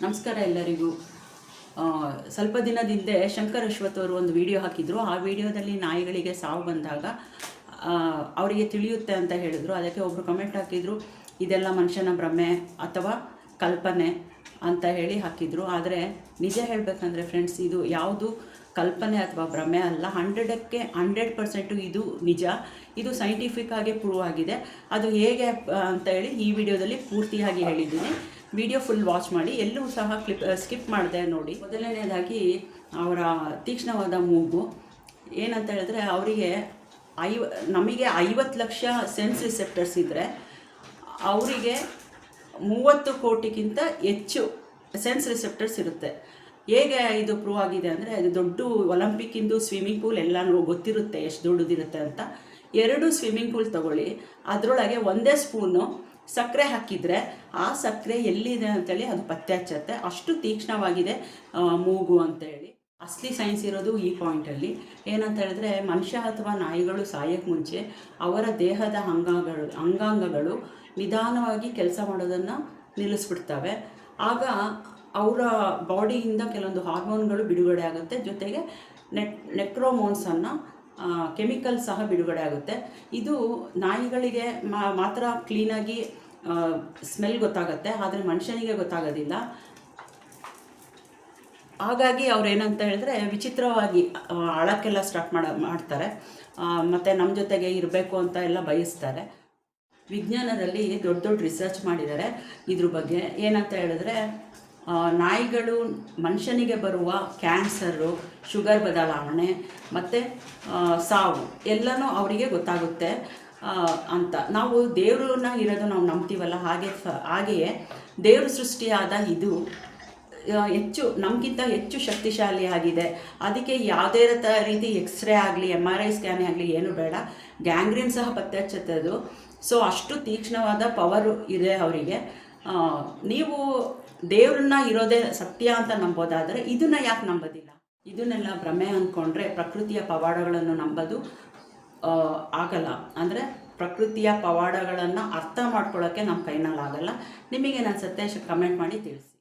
ನಮಸ್ಕಾರ ಎಲ್ಲರಿಗೂ. ಸ್ವಲ್ಪ ದಿನದ ಹಿಂದೆ ಶಂಕರ್ ಅಶ್ವಥ್ ಅವರು ಒಂದು ವಿಡಿಯೋ ಹಾಕಿದ್ರು. ಆ ವಿಡಿಯೋದಲ್ಲಿ ನಾಯಿಗಳಿಗೆ ಸಾವು ಬಂದಾಗ ಅವರಿಗೆ ತಿಳಿಯುತ್ತೆ ಅಂತ ಹೇಳಿದ್ರು. ಅದಕ್ಕೆ ಒಬ್ಬರು ಕಮೆಂಟ್ ಹಾಕಿದ್ರು, ಇದೆಲ್ಲ ಮನುಷ್ಯನ ಭ್ರಮೆ ಅಥವಾ ಕಲ್ಪನೆ ಅಂತ ಹೇಳಿ ಹಾಕಿದ್ರು. ಆದರೆ ನಿಜ ಹೇಳಬೇಕಂದ್ರೆ ಫ್ರೆಂಡ್ಸ್, ಇದು ಯಾವುದು ಕಲ್ಪನೆ ಅಥವಾ ಭ್ರಮೆ ಅಲ್ಲ. 100ಕ್ಕೆ 100% ಇದು ನಿಜ. ಇದು ಸೈಂಟಿಫಿಕ್ ಆಗಿ ಪ್ರೂವ್ ಆಗಿದೆ. ಅದು ಹೇಗೆ ಅಂತ ಹೇಳಿ ಈ ವಿಡಿಯೋದಲ್ಲಿ ಪೂರ್ತಿಯಾಗಿ ಹೇಳಿದ್ದೀನಿ. ವಿಡಿಯೋ ಫುಲ್ ವಾಚ್ ಮಾಡಿ, ಎಲ್ಲೂ ಸಹ ಸ್ಕಿಪ್ ಮಾಡಿದೆ ನೋಡಿ. ಮೊದಲನೇದಾಗಿ ಅವರ ತೀಕ್ಷ್ಣವಾದ ಮೂಗು ಏನಂತ ಹೇಳಿದ್ರೆ, ಅವರಿಗೆ ನಮಗೆ 50 ಲಕ್ಷ ಸೆನ್ಸ್ ರಿಸೆಪ್ಟರ್ಸ್ ಇದ್ದರೆ ಅವರಿಗೆ 30 ಕೋಟಿಗಿಂತ ಹೆಚ್ಚು ಸೆನ್ಸ್ ರಿಸೆಪ್ಟರ್ಸ್ ಇರುತ್ತೆ. ಹೇಗೆ ಇದು ಪ್ರೂವ್ ಆಗಿದೆ ಅಂದರೆ, ಅದು ದೊಡ್ಡ ಒಲಿಂಪಿಕ್ಕಿಂದು ಸ್ವಿಮ್ಮಿಂಗ್ ಪೂಲ್ ಎಲ್ಲನೂ ಗೊತ್ತಿರುತ್ತೆ ಎಷ್ಟು ದೊಡ್ಡದಿರುತ್ತೆ ಅಂತ. 2 ಸ್ವಿಮ್ಮಿಂಗ್ ಪೂಲ್ ತಗೊಳ್ಳಿ, ಅದರೊಳಗೆ ಒಂದೇ ಸ್ಪೂನು ಸಕ್ಕರೆ ಹಾಕಿದರೆ ಆ ಸಕ್ಕರೆ ಎಲ್ಲಿದೆ ಅಂತೇಳಿ ಅದು ಪತ್ತೆ ಹಚ್ಚುತ್ತೆ. ಅಷ್ಟು ತೀಕ್ಷ್ಣವಾಗಿದೆ ಮೂಗು ಅಂತೇಳಿ. ಅಸಲಿ ಸೈನ್ಸ್ ಇರೋದು ಈ ಪಾಯಿಂಟಲ್ಲಿ. ಏನಂತ ಹೇಳಿದ್ರೆ, ಮನುಷ್ಯ ಅಥವಾ ನಾಯಿಗಳು ಸಾಯೋಕ್ಕೆ ಮುಂಚೆ ಅವರ ದೇಹದ ಅಂಗಾಂಗಗಳು ನಿಧಾನವಾಗಿ ಕೆಲಸ ಮಾಡೋದನ್ನು ನಿಲ್ಲಿಸ್ಬಿಡ್ತವೆ. ಆಗ ಅವರ ಬಾಡಿಯಿಂದ ಕೆಲವೊಂದು ಹಾರ್ಮೋನ್ಗಳು ಬಿಡುಗಡೆ ಆಗುತ್ತೆ. ಜೊತೆಗೆ ನೆಕ್ರೋಮೋನ್ಸ್ ಅನ್ನೋ ಕೆಮಿಕಲ್ ಸಹ ಬಿಡುಗಡೆ ಆಗುತ್ತೆ. ಇದು ನಾಯಿಗಳಿಗೆ ಮಾತ್ರ ಕ್ಲೀನಾಗಿ ಸ್ಮೆಲ್ ಗೊತ್ತಾಗುತ್ತೆ, ಆದರೆ ಮನುಷ್ಯನಿಗೆ ಗೊತ್ತಾಗೋದಿಲ್ಲ. ಹಾಗಾಗಿ ಅವ್ರು ಏನಂತ ಹೇಳಿದ್ರೆ, ವಿಚಿತ್ರವಾಗಿ ಅಳಕ್ಕೆಲ್ಲ ಸ್ಟಾರ್ಟ್ ಮಾಡ್ತಾರೆ ಮತ್ತು ನಮ್ಮ ಜೊತೆಗೆ ಇರಬೇಕು ಅಂತ ಎಲ್ಲ ಬಯಸ್ತಾರೆ. ವಿಜ್ಞಾನದಲ್ಲಿ ದೊಡ್ಡ ರಿಸರ್ಚ್ ಮಾಡಿದ್ದಾರೆ ಇದ್ರ ಬಗ್ಗೆ. ಏನಂತ ಹೇಳಿದ್ರೆ, ನಾಯಿಗಳು ಮನುಷ್ಯನಿಗೆ ಬರುವ ಕ್ಯಾನ್ಸರು, ಶುಗರ್ ಬದಲಾವಣೆ ಮತ್ತು ಸಾವು ಎಲ್ಲನೂ ಅವರಿಗೆ ಗೊತ್ತಾಗುತ್ತೆ ಅಂತ. ನಾವು ದೇವ್ರನ್ನ ಇರೋದು ನಾವು ನಂಬ್ತೀವಲ್ಲ, ಹಾಗೆಯೇ ದೇವ್ರ ಸೃಷ್ಟಿಯಾದ ಇದು ಹೆಚ್ಚು ನಮಗಿಂತ ಹೆಚ್ಚು ಶಕ್ತಿಶಾಲಿಯಾಗಿದೆ. ಅದಕ್ಕೆ ಯಾವುದೇ ರೀತಿ ಎಕ್ಸ್ರೇ ಆಗಲಿ, MRI ಸ್ಕ್ಯಾನೇ ಆಗಲಿ ಏನು ಬೇಡ, ಗ್ಯಾಂಗ್ರೀನ್ ಸಹ ಪತ್ತೆ ಹಚ್ಚುತ್ತೆ ಅದು. ಸೊ ಅಷ್ಟು ತೀಕ್ಷ್ಣವಾದ ಪವರು ಇದೆ ಅವರಿಗೆ. ನೀವು ದೇವ್ರನ್ನ ಇರೋದೇ ಸತ್ಯ ಅಂತ ನಂಬೋದಾದರೆ ಇದನ್ನು ಯಾಕೆ ನಂಬೋದಿಲ್ಲ? ಇದನ್ನೆಲ್ಲ ಭ್ರಮೆ ಅಂದ್ಕೊಂಡ್ರೆ ಪ್ರಕೃತಿಯ ಪವಾಡಗಳನ್ನು ನಂಬೋದು ಆಗಲ್ಲ. ಅಂದರೆ ಪ್ರಕೃತಿಯ ಪವಾಡಗಳನ್ನು ಅರ್ಥ ಮಾಡ್ಕೊಳ್ಳೋಕ್ಕೆ ನಮ್ಮ ಕೈನಲ್ಲಿ ಆಗಲ್ಲ. ನಿಮಗೇನು ಅನಿಸುತ್ತೆ ಕಮೆಂಟ್ ಮಾಡಿ ತಿಳಿಸಿ.